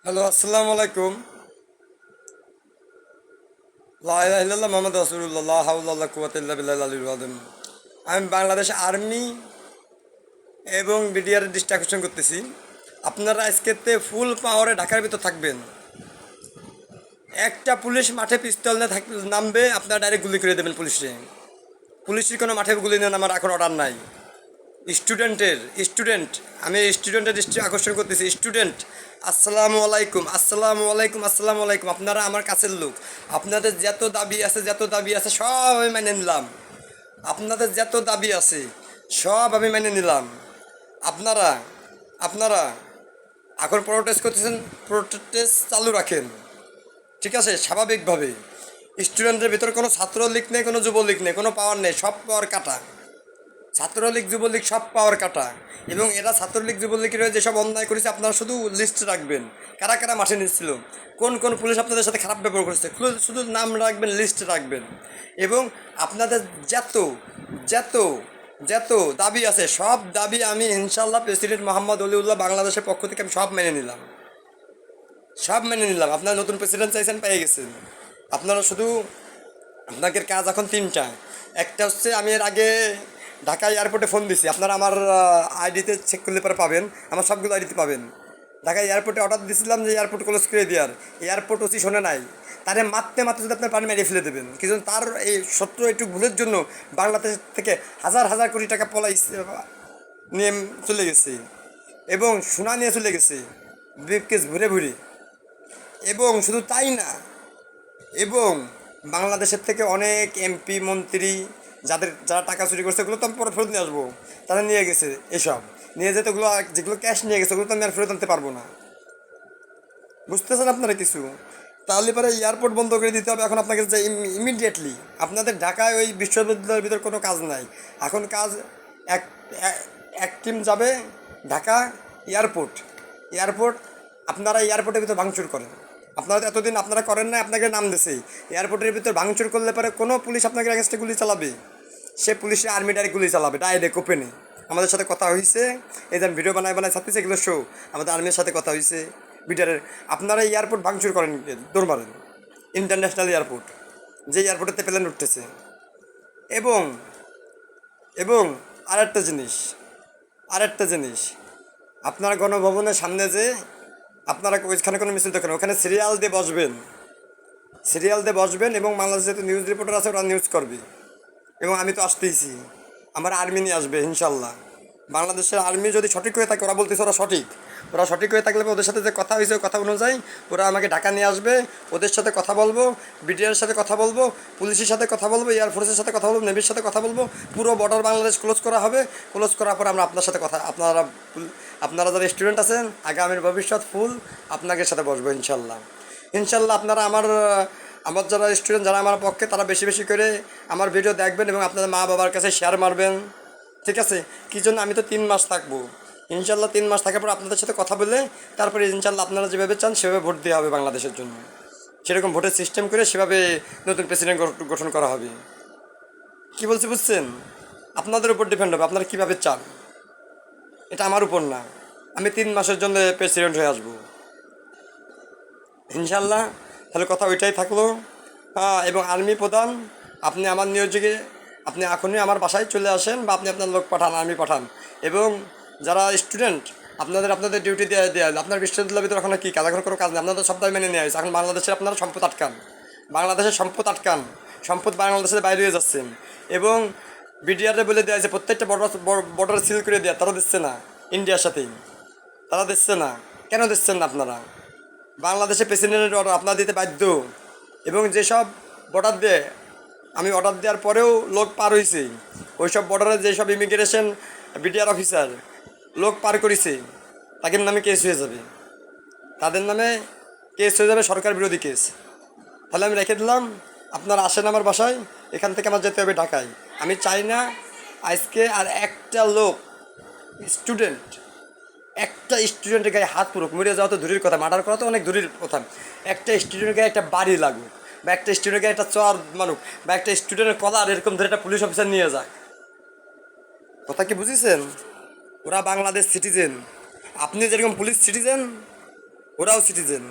Hello, আসসালামু আলাইকুম। লা ইলাহা ইল্লাল্লাহ মুহাম্মাদুর রাসূলুল্লাহ লা হাওলা ওয়ালা কুওয়াতা ইল্লা বিল্লাহিল আলিয়্যিল আযীম। আমি বাংলাদেশ আর্মি এবং বিডিআর ডিস্ট্রাকশন করতেছি। আপনারা আজকেতে ফুল পাওয়ারে ঢাকার ভিতর থাকবেন। একটা পুলিশ মাঠে পিস্তল নিয়ে নামবে, আপনারা ডাইরেক্ট গুলি করে দেবেন পুলিশে। পুলিশের কোনো মাঠে গুলি নিয়ে নামার এখন অর্ডার নাই। স্টুডেন্ট, আমি স্টুডেন্টের দৃষ্টি আকর্ষণ করতেছি। স্টুডেন্ট, আসসালামু আলাইকুম, আসসালামু আলাইকুম, আসসালামু আলাইকুম। আপনারা আমার কাছের লোক। আপনাদের যত দাবি আছে সব আমি মেনে নিলাম। আপনাদের যত দাবি আছে সব আমি মেনে নিলাম। আপনারা আপনারা এখন প্রোটেস্ট করতেছেন, প্রোটেস্ট চালু রাখেন। ঠিক আছে, স্বাভাবিকভাবে। স্টুডেন্টের ভিতরে কোনো ছাত্রলীগ নেই, কোনো যুবলীগ নেই, কোনো পাওয়ার নেই, সব পাওয়ার কাটা। ছাত্রলীগ যুবলীগ সব পাওয়ার কাটা। এবং এরা ছাত্রলীগ যুবলীগের যেসব অন্যায় করেছে আপনারা শুধু লিস্ট রাখবেন, কারা কারা মাঠে নিচ্ছিল, কোন কোন পুলিশ আপনাদের সাথে খারাপ ব্যবহার করেছে, শুধু নাম রাখবেন, লিস্ট রাখবেন। এবং আপনাদের যত যত যত দাবি আছে সব দাবি আমি ইনশাল্লাহ প্রেসিডেন্ট মোহাম্মদ অলিউল্লাহ বাংলাদেশের পক্ষ থেকে আমি সব মেনে নিলাম। সব মেনে নিলাম। আপনারা নতুন প্রেসিডেন্ট চাইছেন, পেয়ে গেছেন। আপনারা শুধু, আপনাদের কাজ এখন তিনটা। একটা হচ্ছে, আমি এর আগে ঢাকা এয়ারপোর্টে ফোন দিছি, আপনারা আমার আইডিতে চেক করলে পরে পাবেন, আমার সবগুলো আইডিতে পাবেন। ঢাকা এয়ারপোর্টে অর্ডার দিয়েছিলাম যে এয়ারপোর্ট ক্লোজ করে দেওয়ার। এয়ারপোর্ট ওসি শোনে নাই। তারে মারতে মারতে যদি আপনার পানি মেরে ফেলে দেবেন, কিন্তু তার এই সত্য একটু ভুলের জন্য বাংলাদেশ থেকে হাজার হাজার কোটি টাকা নিয়ে চলে গেছে এবং সোনা নিয়ে চলে গেছে ব্রিফকেস ভরে ভরে। এবং শুধু তাই না, এবং বাংলাদেশের থেকে অনেক এমপি মন্ত্রী যারা টাকা চুরি করছে ওগুলো তো আমি পরে ফেরত নিয়ে আসবো। তারা নিয়ে গেছে এসব, নিয়ে যেতে ওগুলো যেগুলো ক্যাশ নিয়ে গেছে ওগুলো তো আমি আর ফেরত আনতে পারবো না। বুঝতেছেন আপনারা কিছু? তাহলে পরে এয়ারপোর্ট বন্ধ করে দিতে হবে এখন আপনাকে, যে ইমিডিয়েটলি। আপনাদের ঢাকায় ওই বিশ্ববিদ্যালয়ের ভিতর কোনো কাজ নাই। এখন কাজ এক এক টিম যাবে ঢাকা এয়ারপোর্ট। এয়ারপোর্ট আপনারা এয়ারপোর্টের ভিতর ভাঙচুর করেন। আপনারা তো এতদিন আপনারা করেন না, আপনাকে নাম দিছে। এয়ারপোর্টের ভিতর ভাঙচুর করলে পরে কোনো পুলিশ আপনাকে অ্যাগেন্স্টে গুলি চালাবে, সে পুলিশে আর্মি ডাইরেক্ট গুলি চালাবে, ডাইরেক্ট ওপেনে। আমাদের সাথে কথা হয়েছে, এই যে ভিডিও বানায় ছাড়তেছে এগুলো শো, আমাদের আর্মির সাথে কথা হয়েছে বিটারের। আপনারা এয়ারপোর্ট ভাঙচুর করেন, দৌড় মারেন। ইন্টারন্যাশনাল এয়ারপোর্ট, যে এয়ারপোর্টেতে প্লেন উঠতেছে। এবং এবং আরেকটা জিনিস, আপনারা গণভবনের সামনে যে আপনারা ওইখানে কোনো মিছিল দেখেন, ওখানে সিরিয়াল দিয়ে বসবেন এবং বাংলাদেশে তো নিউজ রিপোর্টার আছে, ওরা নিউজ করবে। এবং আমি তো আসতেইছি, আমার আর্মি নিয়ে আসবে ইনশাল্লাহ। বাংলাদেশের আর্মি যদি সঠিক হয়ে থাকে, ওরা বলতেছে ওরা সঠিক হয়ে থাকলে ওদের সাথে যে কথা হয়েছে কথা অনুযায়ী ওরা আমাকে ঢাকা নিয়ে আসবে। ওদের সাথে কথা বলবো, বিডিআর সাথে কথা বলবো, পুলিশের সাথে কথা বলবো, এয়ারফোর্সের সাথে কথা বলবো, নেভির সাথে কথা বলবো। পুরো বর্ডার বাংলাদেশ ক্লোজ করা হবে। ক্লোজ করার পর আমরা আপনার সাথে আপনারা যারা স্টুডেন্ট আছেন, আগামীর ভবিষ্যৎ ফুল আপনাদের সাথে বসবো ইনশাল্লাহ। আপনারা আমার যারা স্টুডেন্ট, যারা আমার পক্ষে, তারা বেশি বেশি করে আমার ভিডিও দেখবেন এবং আপনাদের মা বাবার কাছে শেয়ার মারবেন। ঠিক আছে? কী জন্য? আমি তো 3 মাস থাকবো ইনশাল্লাহ। 3 মাস থাকার পর আপনাদের সাথে কথা বলে তারপরে ইনশাল্লাহ আপনারা যেভাবে চান সেভাবে ভোট দেওয়া হবে বাংলাদেশের জন্য। সেরকম ভোটের সিস্টেম করে সেভাবে নতুন প্রেসিডেন্ট গঠন করা হবে। কি বলছি বুঝছেন? আপনাদের উপর ডিপেন্ড হবে আপনারা কীভাবে চান, এটা আমার উপর না। আমি 3 মাসের জন্য প্রেসিডেন্ট হয়ে আসবো ইনশাল্লাহ। তাহলে কথা ওইটাই থাকলো। হ্যাঁ, এবং আর্মি প্রধান, আপনি আমার নিয়োগে আপনি এখনই আমার বাসায় চলে আসেন, বা আপনি আপনার লোক পাঠান, আর্মি পাঠান। এবং যারা স্টুডেন্ট, আপনাদের ডিউটি দেওয়া আপনার বিশ্ববিদ্যালয়ের ভিতরে এখন কী কাজ? এখন কোনো কাজ নেই, আপনাদের সব দাবি মেনে নেওয়া হয়েছে। এখন বাংলাদেশের আপনারা সম্পদ আটকান, সম্পদ বাংলাদেশের বাইরে হয়ে যাচ্ছেন। এবং বিডিআরে বলে দেওয়া হয়েছে প্রত্যেকটা বর্ডার সিল করে দেওয়া, তারা দিচ্ছে না। ইন্ডিয়ার সাথেই তারা দিচ্ছে না। কেন দিচ্ছেন না আপনারা? বাংলাদেশের প্রেসিডেন্টের অর্ডার আপনারা দিতে বাধ্য। এবং যেসব বর্ডার দিয়ে আমি অর্ডার দেওয়ার পরেও লোক পার হয়েছে, ওই সব বর্ডারে যেসব ইমিগ্রেশন বিডিআর অফিসার লোক পার করেছে, তাদের নামে কেস হয়ে যাবে, সরকার বিরোধী কেস। তাহলে আমি রেখে দিলাম, আপনারা আসেন আমার বাসায়। এখান থেকে আমার যেতে হবে ঢাকায়। আমি চাই না আজকে আর স্টুডেন্ট একটা স্টুডেন্টের গায়ে হাত পুরুক, মরে যাওয়া তো দূরের কথা, মার্ডার করা তো অনেক দূরের কথা। একটা স্টুডেন্টের গায়ে একটা বাড়ি লাগুক, বা একটা স্টুডেন্টের গায়ে একটা চর মানুক, বা একটা স্টুডেন্টের কলার এরকম ধরে একটা পুলিশ অফিসার নিয়ে যাক। কথা কি বুঝেছেন? ওরা বাংলাদেশ সিটিজেন, আপনি যেরকম পুলিশ সিটিজেন, ওরাও সিটিজেন,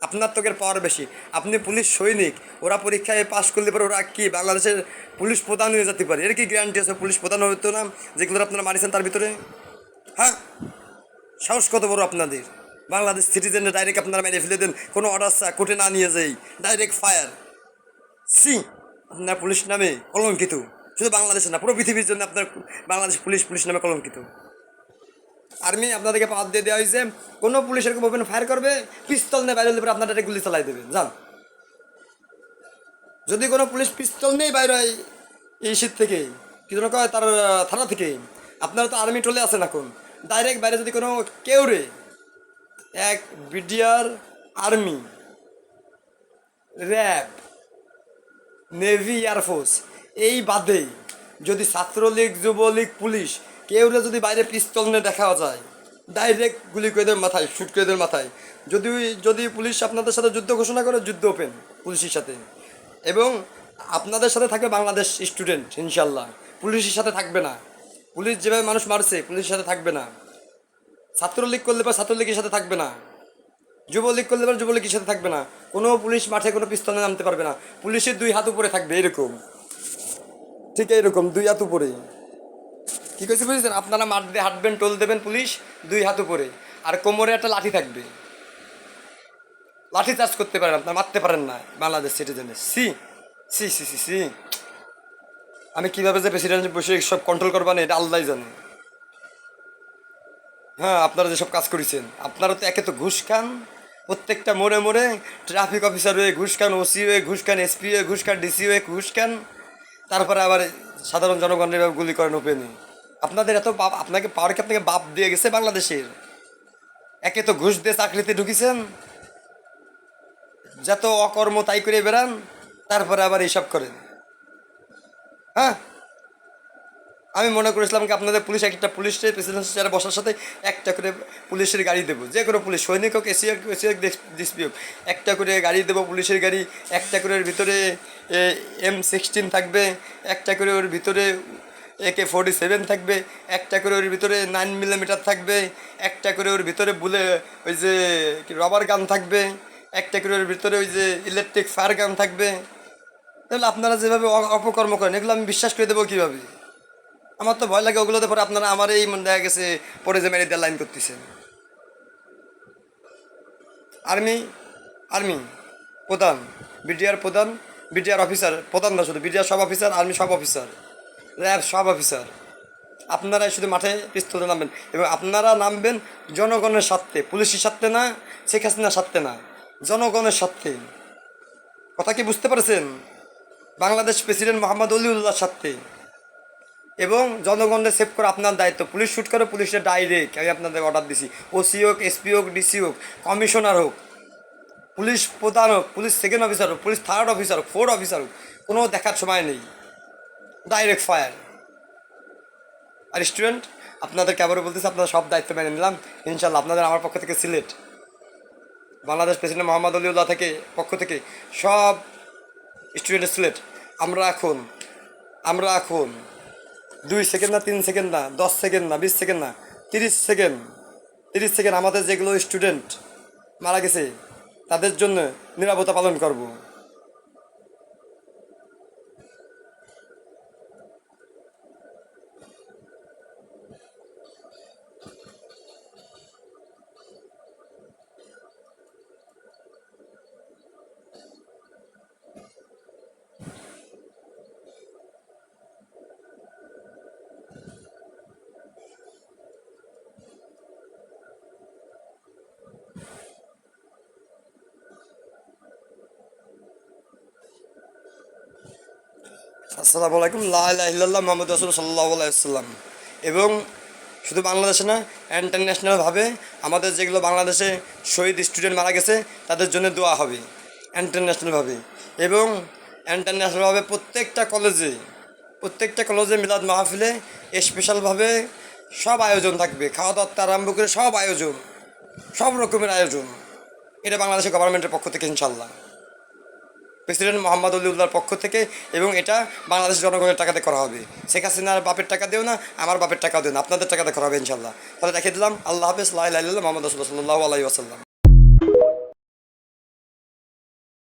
আপনার তোকের পাওয়ার বেশি। আপনি পুলিশ সৈনিক, ওরা পরীক্ষায় পাশ করলে পরে ওরা কি বাংলাদেশের পুলিশ প্রধান হয়ে যেতে পারে? এর কি গ্যারান্টি আছে পুলিশ প্রধান হতো না যেগুলো আপনারা মারিছেন তার ভিতরে? হ্যাঁ, সাহস কত বড় আপনাদের! বাংলাদেশ সিটিজেনের ডাইরেক্ট আপনারা মেরে ফেলে দেন, কোনো অর্ডার কোর্টে না নিয়ে যাই, ডাইরেক্ট ফায়ার। সি, আপনার পুলিশ নামে কলঙ্কিত। শুধু বাংলাদেশে না, পুরো পৃথিবীর জন্য আপনার বাংলাদেশ পুলিশ পুলিশ নামে কলঙ্কিত। আর্মি আপনাদেরকে পাওয়ার দিয়ে দেওয়া হয়েছে, কোনো পুলিশ এরকম ওপেন ফায়ার করবে, পিস্তল নিয়ে বাইরে হলে পরে আপনারা একটা গুলি চালাই দেবেন, যান। যদি কোনো পুলিশ পিস্তল নিয়েই বাইরে হয় এই শীত থেকে, কি যেন কয় তার থানা থেকে, আপনারা তো আর্মি টলে আছেন এখন, ডাইরেক্ট বাইরে যদি কোনো কেউ রে এক BDR, army, RAB, navy, air force এই বাদে যদি ছাত্রলীগ, যুবলীগ, পুলিশ কেউরে যদি বাইরে পিস্তল নিয়ে দেখা যায়, ডাইরেক্ট গুলি করে দেবেন মাথায়, শুট করে দেবেন মাথায়। যদি যদি পুলিশ আপনাদের সাথে যুদ্ধ ঘোষণা করে, যুদ্ধ ওপেন পুলিশের সাথে। এবং আপনাদের সাথে থাকবে বাংলাদেশ স্টুডেন্ট ইনশাল্লাহ, পুলিশের সাথে থাকবে না। পুলিশ যেভাবে মানুষ মারছে পুলিশের সাথে থাকবে না, ছাত্রলীগ করলে বা ছাত্রলীগের সাথে থাকবে না, যুবলীগ করলে বা যুবলীগের সাথে থাকবে না। কোনো পুলিশ মাঠে কোনো পিস্তলে নামতে পারবে না, পুলিশের দুই হাত উপরে থাকবে এরকম, ঠিক এইরকম দুই হাত উপরে। কী করেছে বুঝেছেন? আপনারা মাঠ দিয়ে হাঁটবেন, টোল দেবেন, পুলিশ দুই হাত উপরে, আর কোমরে একটা লাঠি থাকবে, লাঠি চার্জ করতে পারেন, আপনার মারতে পারেন না বাংলাদেশ সিটিজেনের। সি সি সি সি সি, আমি কীভাবে যে প্রেসিডেন্ট বসে সব কন্ট্রোল করবেন এটা আল্লাহ জানে। হ্যাঁ, আপনারা যেসব কাজ করেছেন, আপনারা তো একে তো ঘুষ খান, প্রত্যেকটা মোড়ে মোড়ে ট্রাফিক অফিসার হয়ে ঘুষ খান, ওসি হয়ে ঘুষ খান, এসপি হয়ে ঘুষ খান, ডিসি হয়ে ঘুষ খান, তারপরে আবার সাধারণ জনগণের এভাবে গুলি করেন ওপেনে। আপনাদের এত বাপ, আপনাকে পাওয়ার কি আপনাকে বাপ দিয়ে গেছে বাংলাদেশের? একে তো ঘুষ দিয়ে চাকরিতে ঢুকিয়েছেন, যত অকর্ম তাই করে বেড়ান, তারপরে আবার এইসব করেন। হ্যাঁ, আমি মনে করেছিলাম কি আপনাদের পুলিশ একটা পুলিশের প্রেসিডেন্ট চেয়ারে বসার সাথে একটা করে পুলিশের গাড়ি দেবো, যে কোনো পুলিশ, সৈনিক হোক, এসি হোক, এসি হোক, ডিসপি হোক, একটা করে গাড়ি দেবো, পুলিশের গাড়ি। একটা করে ওর ভিতরে M16 থাকবে, একটা করে ওর ভিতরে AK-47 থাকবে, একটা করে ওর ভিতরে 9mm থাকবে, একটা করে ওর ভিতরে ওই যে রবার গান থাকবে, একটা করে ওর ভিতরে ওই যে ইলেকট্রিক ফায়ার গান থাকবে। তাহলে আপনারা যেভাবে অপকর্ম করেন এগুলো আমি বিশ্বাস করে দেবো কীভাবে? আমার তো ভয় লাগে ওগুলোতে, পরে আপনারা আমার এই দেখা গেছে পরে যে মেরে দেওয়ার লাইন করতেছেন। আর্মি, আর্মি প্রধান, বিডিআর প্রধান, বিডিআর অফিসার প্রধান না শুধু, বিডিআর সব অফিসার, আর্মি সব অফিসার, র্যাব সব অফিসার, আপনারাই শুধু মাঠে পিস্তলে নামবেন। এবং আপনারা নামবেন জনগণের স্বার্থে, পুলিশের স্বার্থে না, শেখ হাসিনার স্বার্থে না, জনগণের স্বার্থে। কথা কি বুঝতে পারছেন? বাংলাদেশ প্রেসিডেন্ট মোহাম্মদ অলিউল্লাহর স্বার্থে। এবং জনগণের সেভ করা আপনার দায়িত্ব। পুলিশ শ্যুট করে পুলিশের ডাইরেক্ট আমি আপনাদের অর্ডার দিছি, ওসি হোক, এসপি হোক, ডিসি হোক, কমিশনার হোক, পুলিশ প্রধান হোক, পুলিশ সেকেন্ড অফিসার হোক, পুলিশ থার্ড অফিসার হোক, ফোর্থ অফিসার হোক, কোনো দেখার সময় নেই, ডাইরেক্ট ফায়ার। আর স্টুডেন্ট আপনাদেরকে আবারও বলতেছি, আপনারা সব দায়িত্ব মেনে নিলাম ইনশাল্লাহ। আপনাদের আমার পক্ষ থেকে সিলেট, বাংলাদেশ প্রেসিডেন্ট মোহাম্মদ অলিউল্লাহ থেকে পক্ষ থেকে সব স্টুডেন্টের সিলেট। আমরা এখন 2 সেকেন্ড না, 3 সেকেন্ড না, 10 সেকেন্ড না, 20 সেকেন্ড না, 30 সেকেন্ড আমাদের যেগুলো স্টুডেন্ট মারা গেছে তাদের জন্য নিরাপত্তা পালন করব। আসসালামু আলাইকুম, লা ইলাহা ইল্লাল্লাহ মুহাম্মদ রাসূলুল্লাহ সাল্লাল্লাহু আলাইহি ওয়াসাল্লাম। এবং শুধু বাংলাদেশে না, ইন্টারন্যাশনালভাবে আমাদের যেগুলো বাংলাদেশে শহীদ স্টুডেন্ট মারা গেছে তাদের জন্য দোয়া হবে ইন্টারন্যাশনালভাবে। এবং ইন্টারন্যাশনালভাবে প্রত্যেকটা কলেজে মিলাদ মাহফিলে স্পেশালভাবে সব আয়োজন থাকবে, খাওয়া দাওয়া আরম্ভ করে সব আয়োজন, সব রকমের আয়োজন। এটা বাংলাদেশের গভর্নমেন্টের পক্ষ থেকে ইনশাল্লাহ, প্রেসিডেন্ট মোহাম্মদ অলিউল্লাহর পক্ষ থেকে। এবং এটা বাংলাদেশের জনগণের টাকাতে করা হবে, শেখ হাসিনার বাপের টাকা দিও না, আমার বাপের টাকাও দিও না, আপনাদের টাকাতে করা হবে ইনশাল্লাহ। তাহলে রেখে দিলাম। আল্লাহ হাফেজ, লা ইলাহা ইল্লাল্লাহ মুহাম্মাদুর রাসূলুল্লাহ সাল্লাল্লাহু আলাইহি ওয়াসাল্লাম।